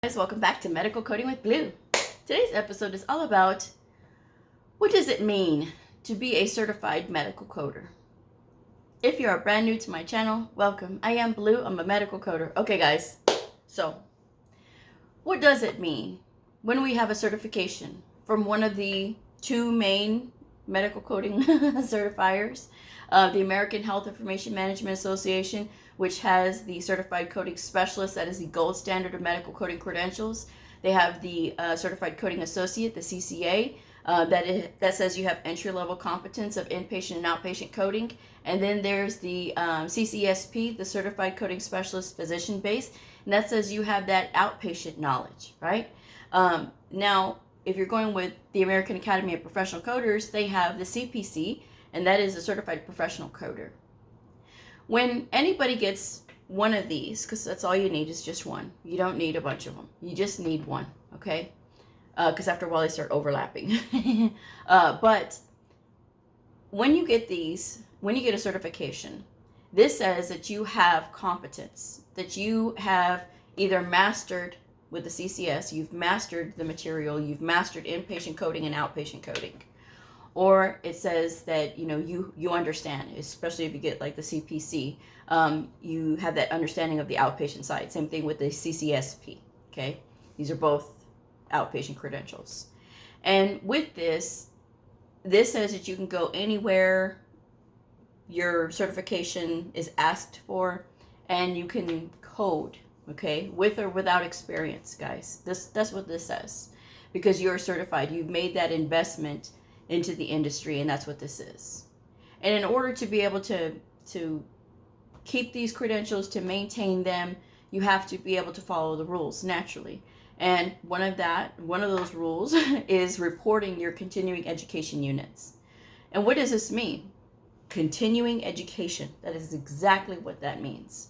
Guys, welcome back to Medical Coding with Blue. Today's episode is all about what does it mean to be a certified medical coder. If you are brand new to my channel, welcome. I am Blue. I'm a medical coder. Okay, guys. So, what does it mean when we have a certification from one of the two main medical coding certifiers, the American Health Information Management Association, which has the Certified Coding Specialist, that is the gold standard of medical coding credentials. They have the Certified Coding Associate, the CCA, that says you have entry-level competence of inpatient and outpatient coding. And then there's the CCSP, the Certified Coding Specialist Physician Base, and that says you have that outpatient knowledge, right? Now, if you're going with the American Academy of Professional Coders, they have the CPC, and that is a Certified Professional Coder. When anybody gets one of these, because that's all you need is just one. You don't need a bunch of them. You just need one, okay? Because after a while they start overlapping. But when you get these, when you get a certification, this says that you have competence, that you have either mastered with the CCS, you've mastered the material, you've mastered inpatient coding and outpatient coding. Or it says that, you understand, especially if you get like the CPC, you have that understanding of the outpatient side. Same thing with the CCSP, okay? These are both outpatient credentials. And with this says that you can go anywhere your certification is asked for, and you can code, okay? With or without experience, guys. That's what this says. Because you're certified, you've made that investment into the industry, and that's what this is. And in order to be able to keep these credentials, to maintain them, you have to be able to follow the rules naturally. And one of those rules is reporting your continuing education units. And what does this mean? Continuing education. That is exactly what that means.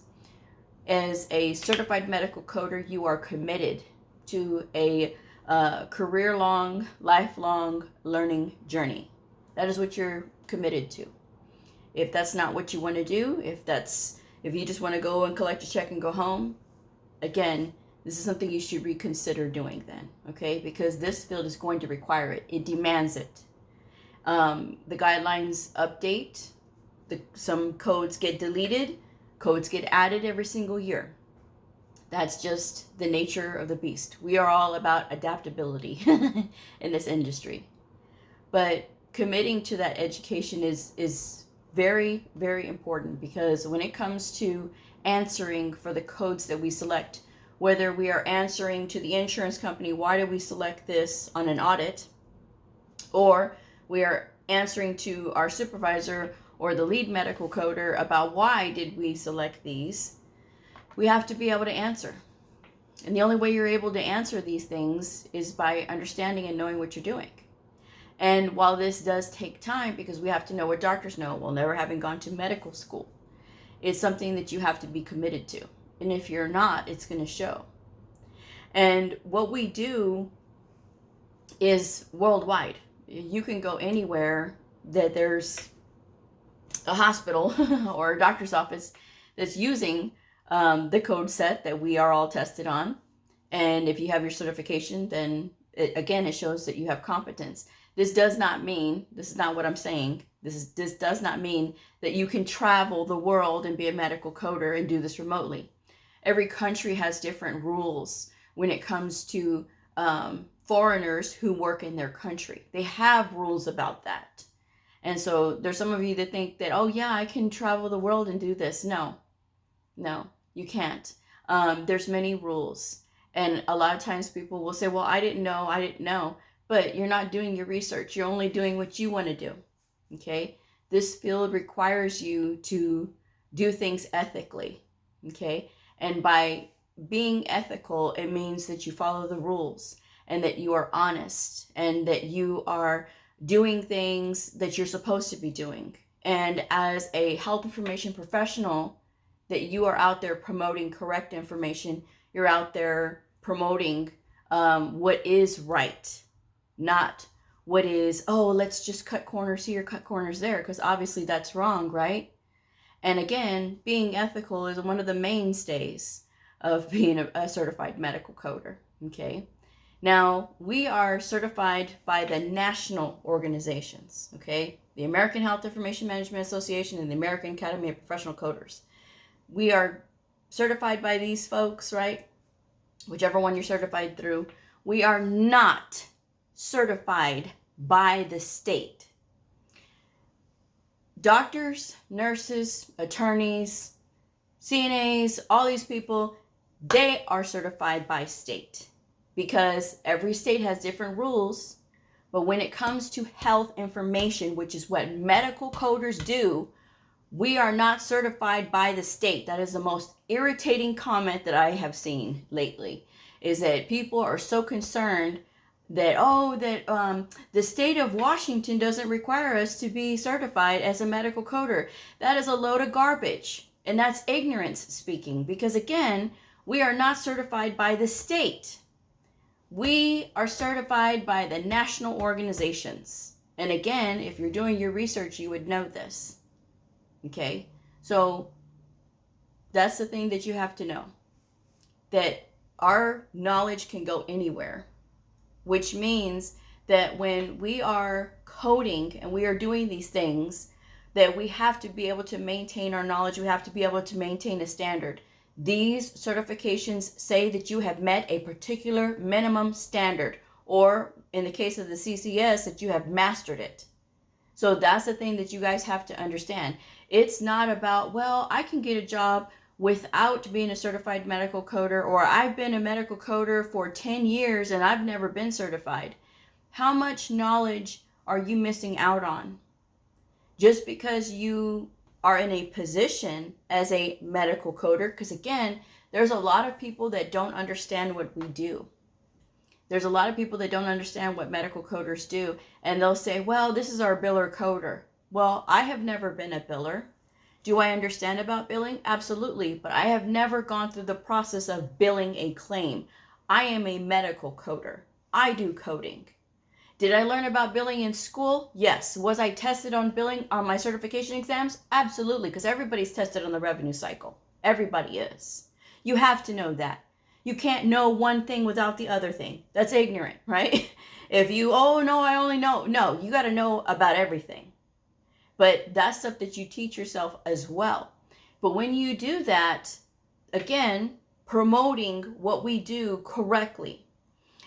As a certified medical coder, you are committed to a career-long, lifelong learning journey. That is what you're committed to. If that's not what you want to do, if you just want to go and collect a check and go home, again, this is something you should reconsider doing then, okay? Because this field is going to require it. It demands it. The guidelines update. Some codes get deleted. Codes get added every single year. That's just the nature of the beast. We are all about adaptability in this industry. But committing to that education is very, very important, because when it comes to answering for the codes that we select, whether we are answering to the insurance company, why did we select this on an audit, or we are answering to our supervisor or the lead medical coder about why did we select these, we have to be able to answer. And the only way you're able to answer these things is by understanding and knowing what you're doing. And while this does take time, because we have to know what doctors know, well, never having gone to medical school, it's something that you have to be committed to. And if you're not, it's going to show. And what we do is worldwide. You can go anywhere that there's a hospital or a doctor's office that's using the code set that we are all tested on. And if you have your certification, then it shows that you have competence. This does not mean, this is not what I'm saying, this does not mean that you can travel the world and be a medical coder and do this remotely. Every country has different rules when it comes to foreigners who work in their country. They have rules about that. And so there's some of you that think that, oh yeah, I can travel the world and do this. No, you can't. There's many rules. And a lot of times people will say, well, I didn't know. But you're not doing your research. You're only doing what you want to do. Okay? This field requires you to do things ethically. Okay? And by being ethical, it means that you follow the rules and that you are honest and that you are doing things that you're supposed to be doing. And as a health information professional, that you are out there promoting correct information. You're out there promoting what is right, not what is, oh, let's just cut corners here, cut corners there, because obviously that's wrong, right? And again, being ethical is one of the mainstays of being a certified medical coder, okay? Now, we are certified by the national organizations, okay? The American Health Information Management Association and the American Academy of Professional Coders. We are certified by these folks, right? Whichever one you're certified through. We are not certified by the state. Doctors, nurses, attorneys, CNAs, all these people, they are certified by state because every state has different rules. But when it comes to health information, which is what medical coders do, we are not certified by the state. That is the most irritating comment that I have seen lately, is that people are so concerned that, the state of Washington doesn't require us to be certified as a medical coder. That is a load of garbage. And that's ignorance speaking, because again, we are not certified by the state. We are certified by the national organizations. And again, if you're doing your research, you would know this. Okay? So that's the thing that you have to know. That our knowledge can go anywhere. Which means that when we are coding and we are doing these things, that we have to be able to maintain our knowledge. We have to be able to maintain a standard. These certifications say that you have met a particular minimum standard, or in the case of the CCS, that you have mastered it. So that's the thing that you guys have to understand. It's not about, well, I can get a job without being a certified medical coder, or I've been a medical coder for 10 years and I've never been certified. How much knowledge are you missing out on? Just because you are in a position as a medical coder, because again, there's a lot of people that don't understand what we do. There's a lot of people that don't understand what medical coders do, and they'll say, well, this is our biller coder. Well, I have never been a biller. Do I understand about billing? Absolutely, but I have never gone through the process of billing a claim. I am a medical coder. I do coding. Did I learn about billing in school? Yes. Was I tested on billing on my certification exams? Absolutely, because everybody's tested on the revenue cycle. Everybody is. You have to know that. You can't know one thing without the other thing. That's ignorant, right? If you, oh no, I only know. No, you got to know about everything. But that's stuff that you teach yourself as well. But when you do that, again, promoting what we do correctly.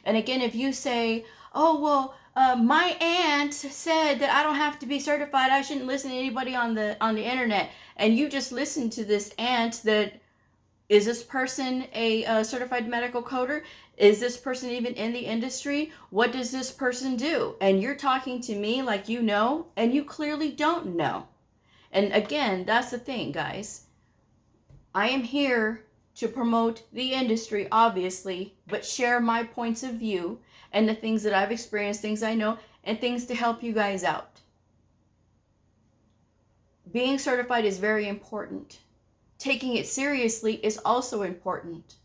And again, if you say, oh, well, my aunt said that I don't have to be certified. I shouldn't listen to anybody on the internet. And you just listen to this aunt that, is this person a certified medical coder? Is this person even in the industry? What does this person do? And you're talking to me like you know, and you clearly don't know. And again, that's the thing, guys. I am here to promote the industry, obviously, but share my points of view and the things that I've experienced, things I know, and things to help you guys out. Being certified is very important. Taking it seriously is also important.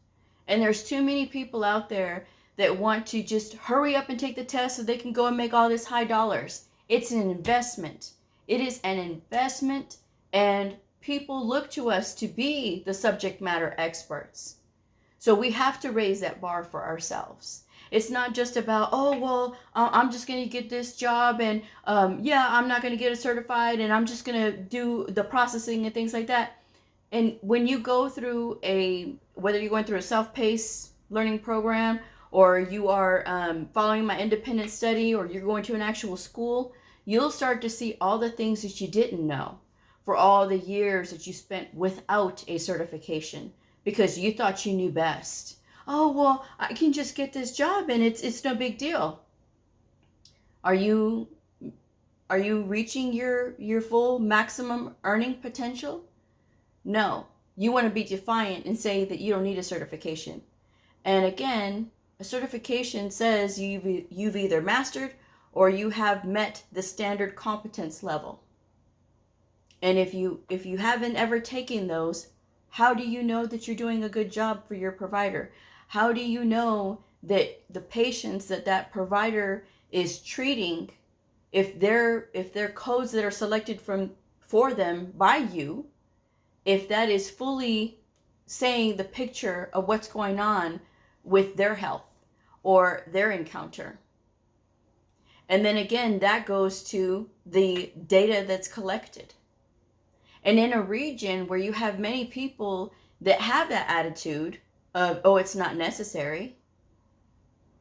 And there's too many people out there that want to just hurry up and take the test so they can go and make all this high dollars. It's an investment. It is an investment, and people look to us to be the subject matter experts. So we have to raise that bar for ourselves. It's not just about, oh, well, I'm just going to get this job and I'm not going to get it certified and I'm just going to do the processing and things like that. And when you go through whether you're going through a self-paced learning program or you are following my independent study or you're going to an actual school, you'll start to see all the things that you didn't know for all the years that you spent without a certification because you thought you knew best. Oh, well, I can just get this job and it's no big deal. Are you reaching your full maximum earning potential? No. You want to be defiant and say that you don't need a certification. And again, a certification says you've either mastered or you have met the standard competence level. And if you haven't ever taken those, how do you know that you're doing a good job for your provider? How do you know that the patients that provider is treating, if they're codes that are selected for them by you, if that is fully saying the picture of what's going on with their health or their encounter. And then again, that goes to the data that's collected. And in a region where you have many people that have that attitude of, oh, it's not necessary,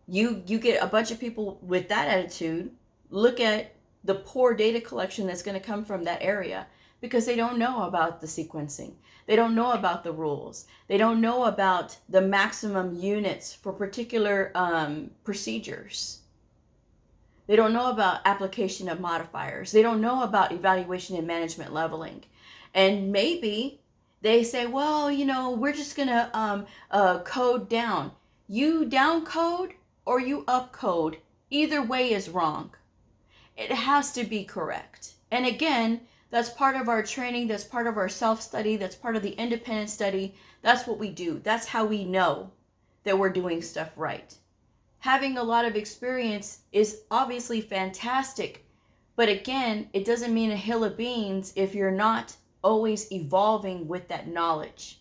you get a bunch of people with that attitude. Look at the poor data collection that's going to come from that area, because they don't know about the sequencing. They don't know about the rules. They don't know about the maximum units for particular procedures. They don't know about application of modifiers. They don't know about evaluation and management leveling. And maybe they say, well, we're just going to code down. You down code or you up code, either way is wrong. It has to be correct. And again, that's part of our training. That's part of our self-study. That's part of the independent study. That's what we do. That's how we know that we're doing stuff right. Having a lot of experience is obviously fantastic, but again, it doesn't mean a hill of beans if you're not always evolving with that knowledge.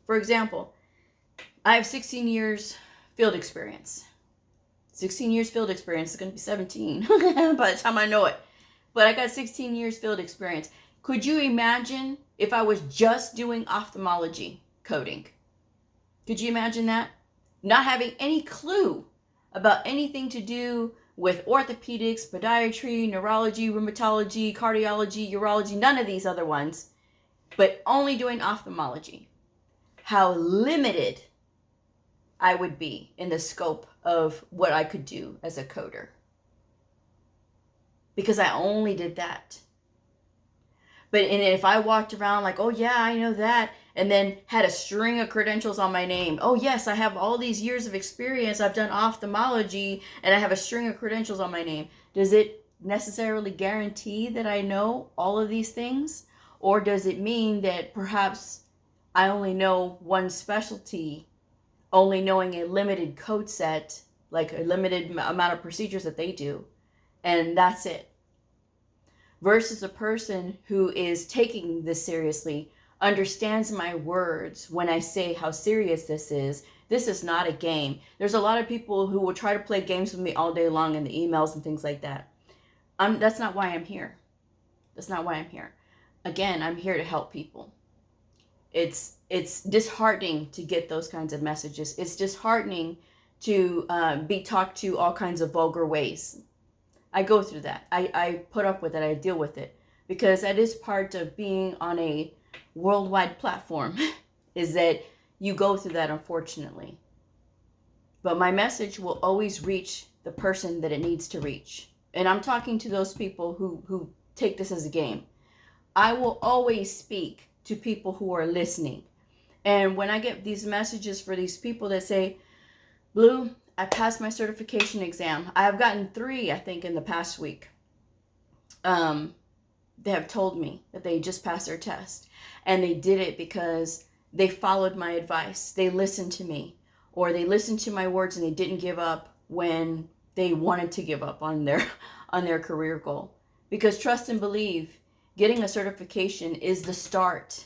For example, I have 16 years field experience. 16 years field experience is going to be 17 by the time I know it. But I got 16 years field experience. Could you imagine if I was just doing ophthalmology coding? Could you imagine that? Not having any clue about anything to do with orthopedics, podiatry, neurology, rheumatology, cardiology, urology, none of these other ones, but only doing ophthalmology. How limited I would be in the scope of what I could do as a coder. Because I only did that. And if I walked around like, oh yeah, I know that, and then had a string of credentials on my name. Oh yes, I have all these years of experience. I've done ophthalmology and I have a string of credentials on my name. Does it necessarily guarantee that I know all of these things? Or does it mean that perhaps I only know one specialty, only knowing a limited code set, like a limited amount of procedures that they do, and that's it? Versus a person who is taking this seriously, understands my words when I say how serious this is. This is not a game. There's a lot of people who will try to play games with me all day long in the emails and things like that. That's not why I'm here. That's not why I'm here. Again, I'm here to help people. It's disheartening to get those kinds of messages. It's disheartening to be talked to all kinds of vulgar ways. I go through that. I put up with it. I deal with it. Because that is part of being on a worldwide platform, is that you go through that, unfortunately. But my message will always reach the person that it needs to reach. And I'm talking to those people who take this as a game. I will always speak to people who are listening. And when I get these messages for these people that say, Bleu, I passed my certification exam. I have gotten 3, I think, in the past week. They have told me that they just passed their test. And they did it because they followed my advice. They listened to me. Or they listened to my words and they didn't give up when they wanted to give up on their career goal. Because trust and believe, getting a certification is the start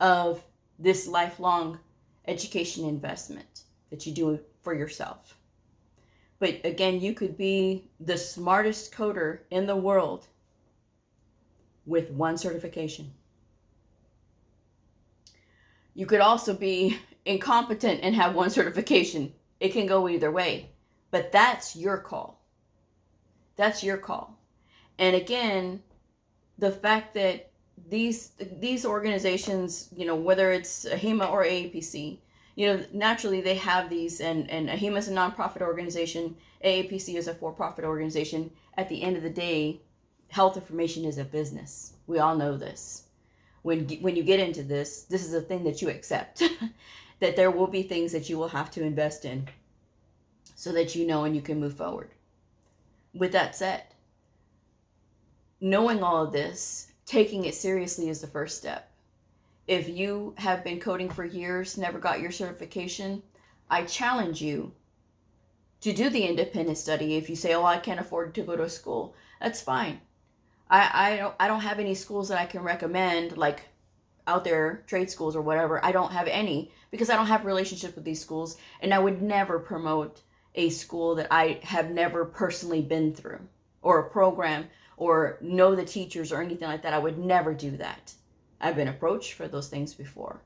of this lifelong education investment that you do for yourself. But again, you could be the smartest coder in the world with 1 certification. You could also be incompetent and have 1 certification. It can go either way, but that's your call. That's your call. And again, the fact that these organizations, whether it's AHIMA or AAPC, naturally they have these, and AHIMA is a nonprofit organization, AAPC is a for-profit organization. At the end of the day, health information is a business. We all know this. When you get into this is a thing that you accept, that there will be things that you will have to invest in so that you know and you can move forward. With that said, knowing all of this, taking it seriously is the first step. If you have been coding for years, never got your certification, I challenge you to do the independent study. If you say, oh, I can't afford to go to school, that's fine. I don't have any schools that I can recommend. Like, out there, trade schools or whatever, I don't have any because I don't have relationships with these schools, and I would never promote a school that I have never personally been through, or a program, or know the teachers or anything like that. I would never do that. I've been approached for those things before.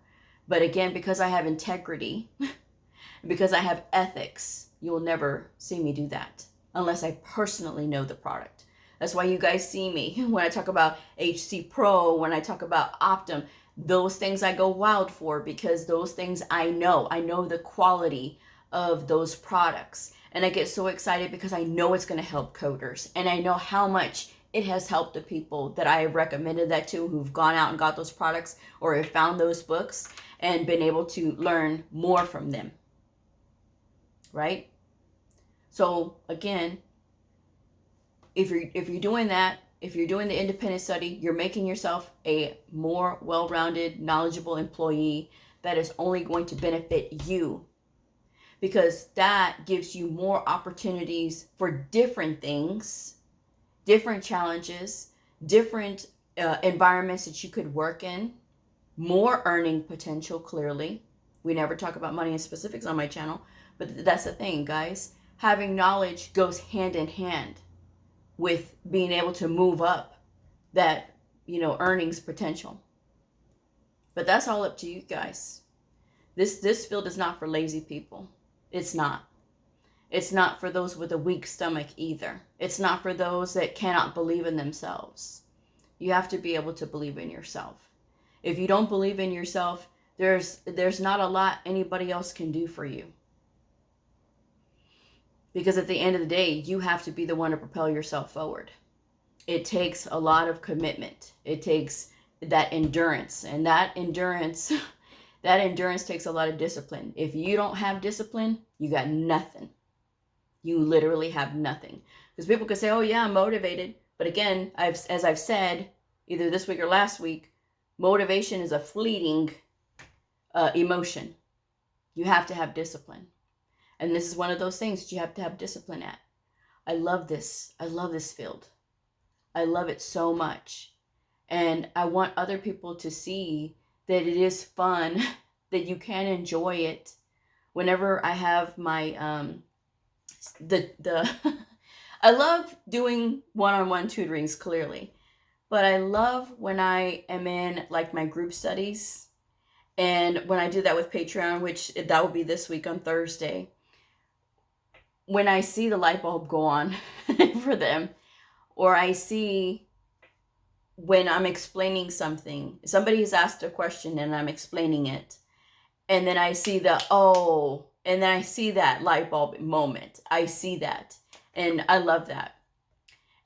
But again, because I have integrity, because I have ethics, you will never see me do that unless I personally know the product. That's why you guys see me when I talk about HC Pro, when I talk about Optum, those things I go wild for, because those things I know the quality of those products. And I get so excited because I know it's going to help coders, and I know how much it has helped the people that I have recommended that to, who've gone out and got those products or have found those books and been able to learn more from them. Right? So again, if you're doing that, if you're doing the independent study, you're making yourself a more well-rounded, knowledgeable employee that is only going to benefit you, because that gives you more opportunities for different things, different challenges, different environments that you could work in, more earning potential. Clearly, we never talk about money and specifics on my channel, but that's the thing, guys. Having knowledge goes hand in hand with being able to move up that, earnings potential. But that's all up to you guys. This field is not for lazy people. It's not. It's not for those with a weak stomach either. It's not for those that cannot believe in themselves. You have to be able to believe in yourself. If you don't believe in yourself, there's not a lot anybody else can do for you. Because at the end of the day, you have to be the one to propel yourself forward. It takes a lot of commitment. It takes that endurance, and that endurance takes a lot of discipline. If you don't have discipline, you got nothing. You literally have nothing. Because people can say, oh yeah, I'm motivated. But again, as I've said, either this week or last week, motivation is a fleeting emotion. You have to have discipline. And this is one of those things that you have to have discipline at. I love this. I love this field. I love it so much. And I want other people to see that it is fun, that you can enjoy it. Whenever I have my, I love doing one-on-one tutorings, clearly. But I love when I am in like my group studies. And when I do that with Patreon, which that will be this week on Thursday, when I see the light bulb go on for them, or I see when I'm explaining something, somebody has asked a question and I'm explaining it, and then I see and then I see that light bulb moment. I see that, and I love that.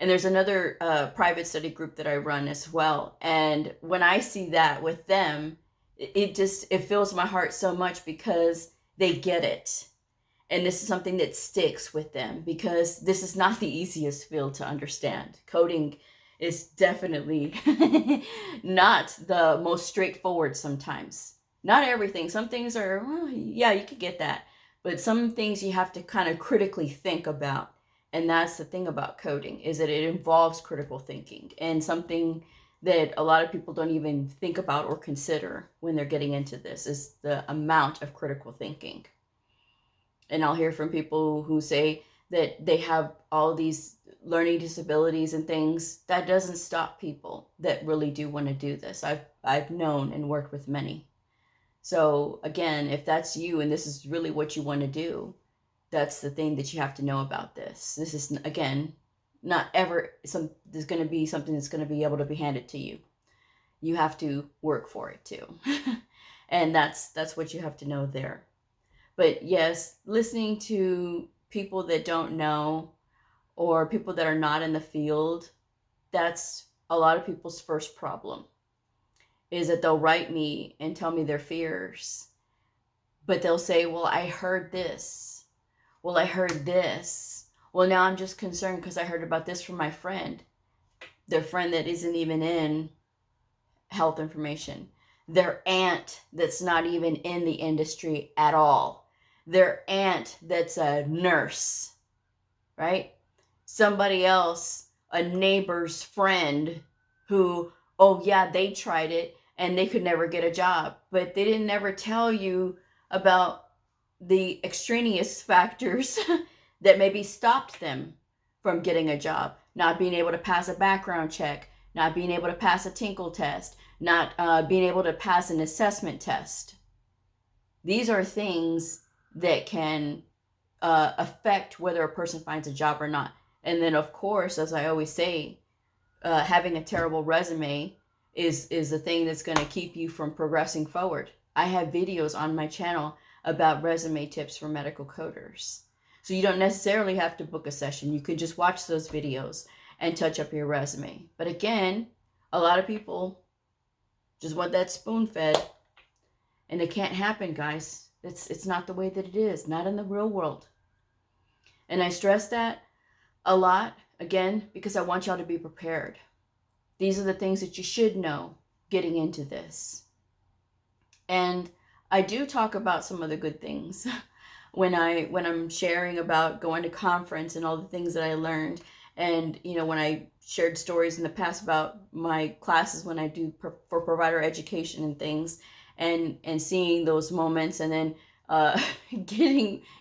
And there's another private study group that I run as well, and when I see that with them, it fills my heart so much, because they get it. And this is something that sticks with them, because this is not the easiest field to understand. Coding is definitely not the most straightforward sometimes. Not everything. Some things are, well, yeah, you could get that. But some things you have to kind of critically think about. And that's the thing about coding, is that it involves critical thinking, and something that a lot of people don't even think about or consider when they're getting into this is the amount of critical thinking. And I'll hear from people who say that they have all these learning disabilities and things. That doesn't stop people that really do want to do this. I've known and worked with many. So again, if that's you and this is really what you want to do, that's the thing that you have to know about this. This is, again, not ever there's going to be something that's going to be able to be handed to you. You have to work for it too. And that's what you have to know there. But yes, listening to people that don't know, or people that are not in the field, that's a lot of people's first problem, is that they'll write me and tell me their fears. But they'll say, well, I heard this. Well, I heard this. Well, now I'm just concerned because I heard about this from my friend. Their friend that isn't even in health information. Their aunt that's not even in the industry at all. Their aunt that's a nurse, right? Somebody else, a neighbor's friend who, oh yeah, they tried it and they could never get a job. But they didn't ever tell you about the extraneous factors that maybe stopped them from getting a job. Not being able to pass a background check, not being able to pass a Tinkle test, not being able to pass an assessment test. These are things that can affect whether a person finds a job or not. And then, of course, as I always say, having a terrible resume is the thing that's going to keep you from progressing forward. I have videos on my channel about resume tips for medical coders. So you don't necessarily have to book a session. You could just watch those videos and touch up your resume. But again, a lot of people just want that spoon fed, and it can't happen, guys. It's not the way that it is, not in the real world. And I stress that a lot, again, because I want y'all to be prepared. These are the things that you should know getting into this. And I do talk about some of the good things when I'm sharing about going to conference and all the things that I learned. And, you know, when I shared stories in the past about my classes when I do for provider education and things, and seeing those moments, and then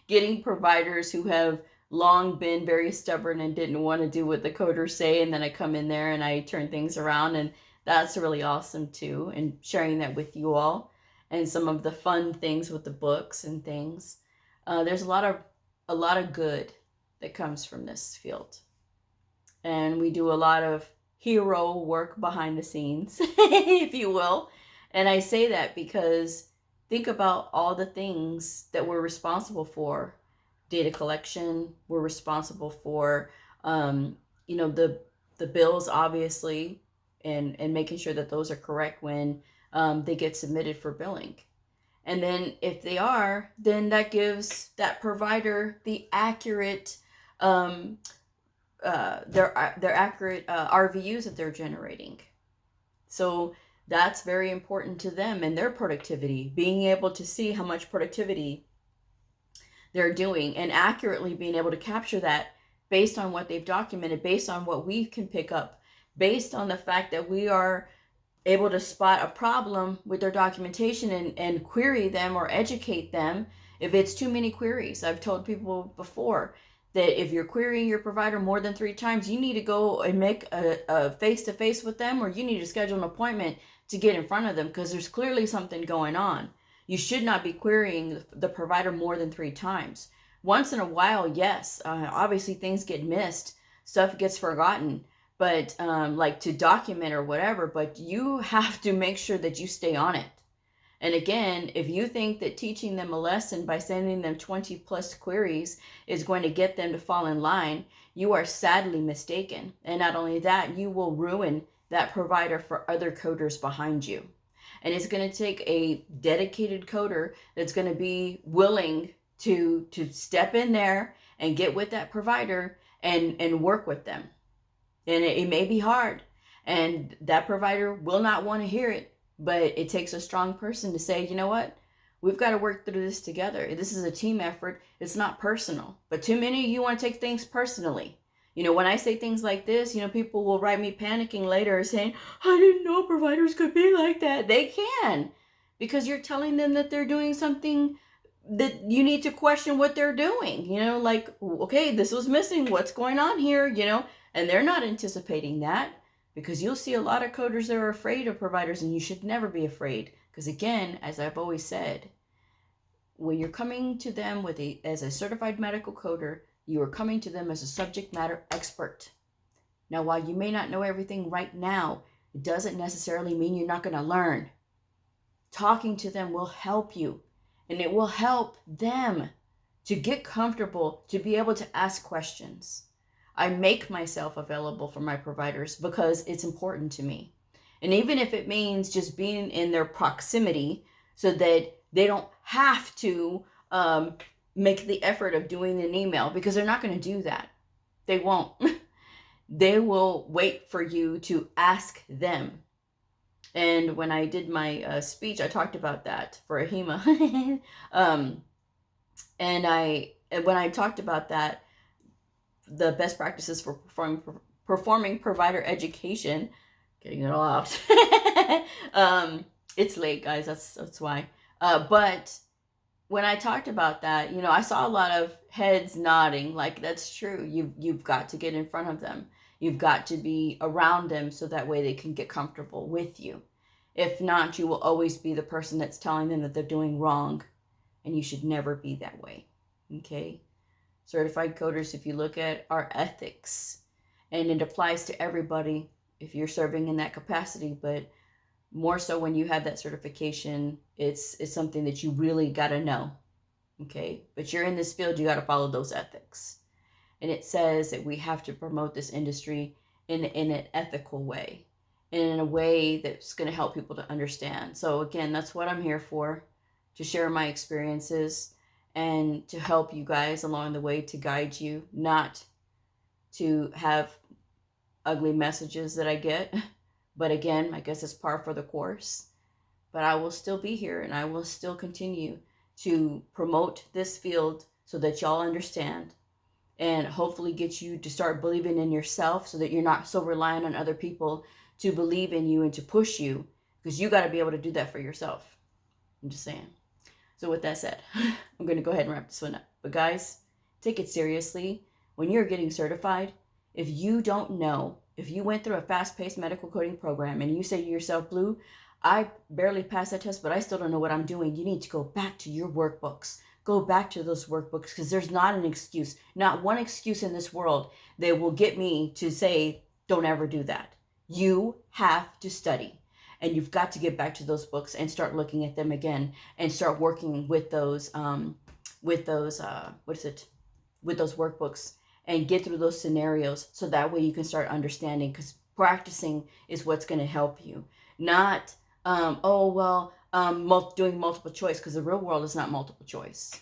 getting providers who have long been very stubborn and didn't want to do what the coders say, and then I come in there and I turn things around, and that's really awesome too, and sharing that with you all, and some of the fun things with the books and things. There's a lot of good that comes from this field, and we do a lot of hero work behind the scenes, if you will. And I say that because think about all the things that we're responsible for. Data collection, we're responsible for, you know, the bills, obviously, and making sure that those are correct when they get submitted for billing. And then if they are, then that gives that provider the accurate, their accurate RVUs that they're generating. So that's very important to them and their productivity, being able to see how much productivity they're doing and accurately being able to capture that based on what they've documented, based on what we can pick up, based on the fact that we are able to spot a problem with their documentation and query them or educate them if it's too many queries. I've told people before that if you're querying your provider more than 3 times, you need to go and make a face-to-face with them, or you need to schedule an appointment to get in front of them, because there's clearly something going on. You should not be querying the provider more than 3 times. Once in a while, yes, obviously things get missed, stuff gets forgotten, but like to document or whatever, but you have to make sure that you stay on it. And again, if you think that teaching them a lesson by sending them 20 plus queries is going to get them to fall in line, you are sadly mistaken. And not only that, you will ruin that provider for other coders behind you. And it's going to take a dedicated coder that's going to be willing to step in there and get with that provider and work with them. And it may be hard, and that provider will not want to hear it, but it takes a strong person to say, you know what, we've got to work through this together. This is a team effort. It's not personal. But too many of you want to take things personally. You know, when I say things like this, you know, people will write me panicking later saying, I didn't know providers could be like that. They can, because you're telling them that they're doing something that you need to question what they're doing. You know, like, okay, this was missing. What's going on here? You know, and they're not anticipating that, because you'll see a lot of coders that are afraid of providers, and you should never be afraid. Because again, as I've always said, when you're coming to them as a certified medical coder, you are coming to them as a subject matter expert. Now, while you may not know everything right now, it doesn't necessarily mean you're not going to learn. Talking to them will help you, and it will help them to get comfortable, to be able to ask questions. I make myself available for my providers because it's important to me. And even if it means just being in their proximity so that they don't have to make the effort of doing an email, because they're not going to do that. They won't. They will wait for you to ask them. And when I did my speech, I talked about that for AHIMA. And when I talked about that, the best practices for performing provider education, getting it all out. It's late, guys. That's why. But when I talked about that, you know, I saw a lot of heads nodding, like that's true. You've got to get in front of them. You've got to be around them so that way they can get comfortable with you. If not, you will always be the person that's telling them that they're doing wrong, and you should never be that way. Okay? Certified coders, if you look at our ethics, and it applies to everybody if you're serving in that capacity, but more so when you have that certification, it's something that you really got to know. Okay? But you're in this field, you got to follow those ethics. And it says that we have to promote this industry in an ethical way, and in a way that's going to help people to understand. So again, that's what I'm here for, to share my experiences and to help you guys along the way, to guide you, not to have ugly messages that I get. But again, I guess it's par for the course. But I will still be here, and I will still continue to promote this field so that y'all understand, and hopefully get you to start believing in yourself so that you're not so reliant on other people to believe in you and to push you, because you got to be able to do that for yourself. I'm just saying. So with that said, I'm going to go ahead and wrap this one up. But guys, take it seriously. When you're getting certified, if you don't know, if you went through a fast-paced medical coding program and you say to yourself, Blue, I barely passed that test, but I still don't know what I'm doing, you need to go back to your workbooks. Go back to those workbooks, because there's not an excuse, not one excuse in this world that will get me to say, don't ever do that. You have to study, and you've got to get back to those books and start looking at them again and start working with those workbooks and get through those scenarios, so that way you can start understanding, because practicing is what's going to help you. Not, doing multiple choice, because the real world is not multiple choice.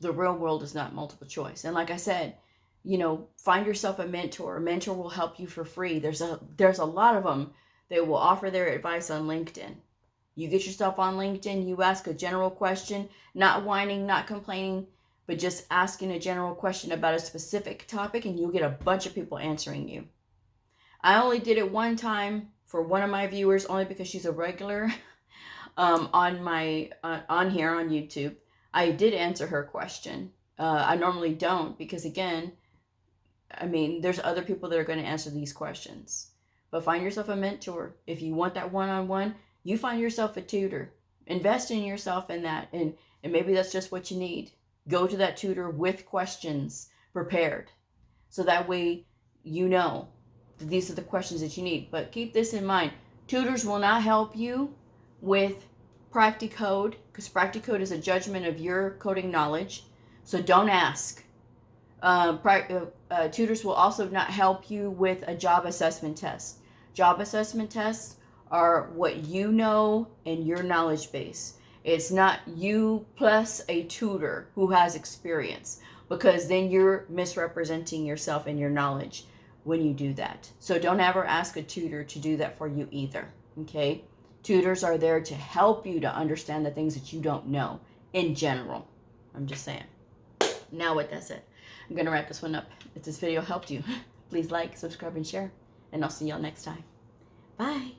The real world is not multiple choice. And like I said, you know, find yourself a mentor. A mentor will help you for free. There's a lot of them that will offer their advice on LinkedIn. You get yourself on LinkedIn, you ask a general question, not whining, not complaining, but just asking a general question about a specific topic, and you'll get a bunch of people answering you. I only did it one time for one of my viewers, only because she's a regular on here on YouTube. I did answer her question. I normally don't, because again, I mean, there's other people that are going to answer these questions. But find yourself a mentor. If you want that one-on-one, you find yourself a tutor. Invest in yourself in that, and maybe that's just what you need. Go to that tutor with questions prepared, so that way you know that these are the questions that you need. But keep this in mind. Tutors will not help you with Practicode, because Practicode is a judgment of your coding knowledge. So don't ask. Tutors will also not help you with a job assessment test. Job assessment tests are what you know and your knowledge base. It's not you plus a tutor who has experience, because then you're misrepresenting yourself and your knowledge when you do that. So don't ever ask a tutor to do that for you either. Okay? Tutors are there to help you to understand the things that you don't know in general. I'm just saying. Now with that said, I'm going to wrap this one up. If this video helped you, please like, subscribe, and share. And I'll see y'all next time. Bye.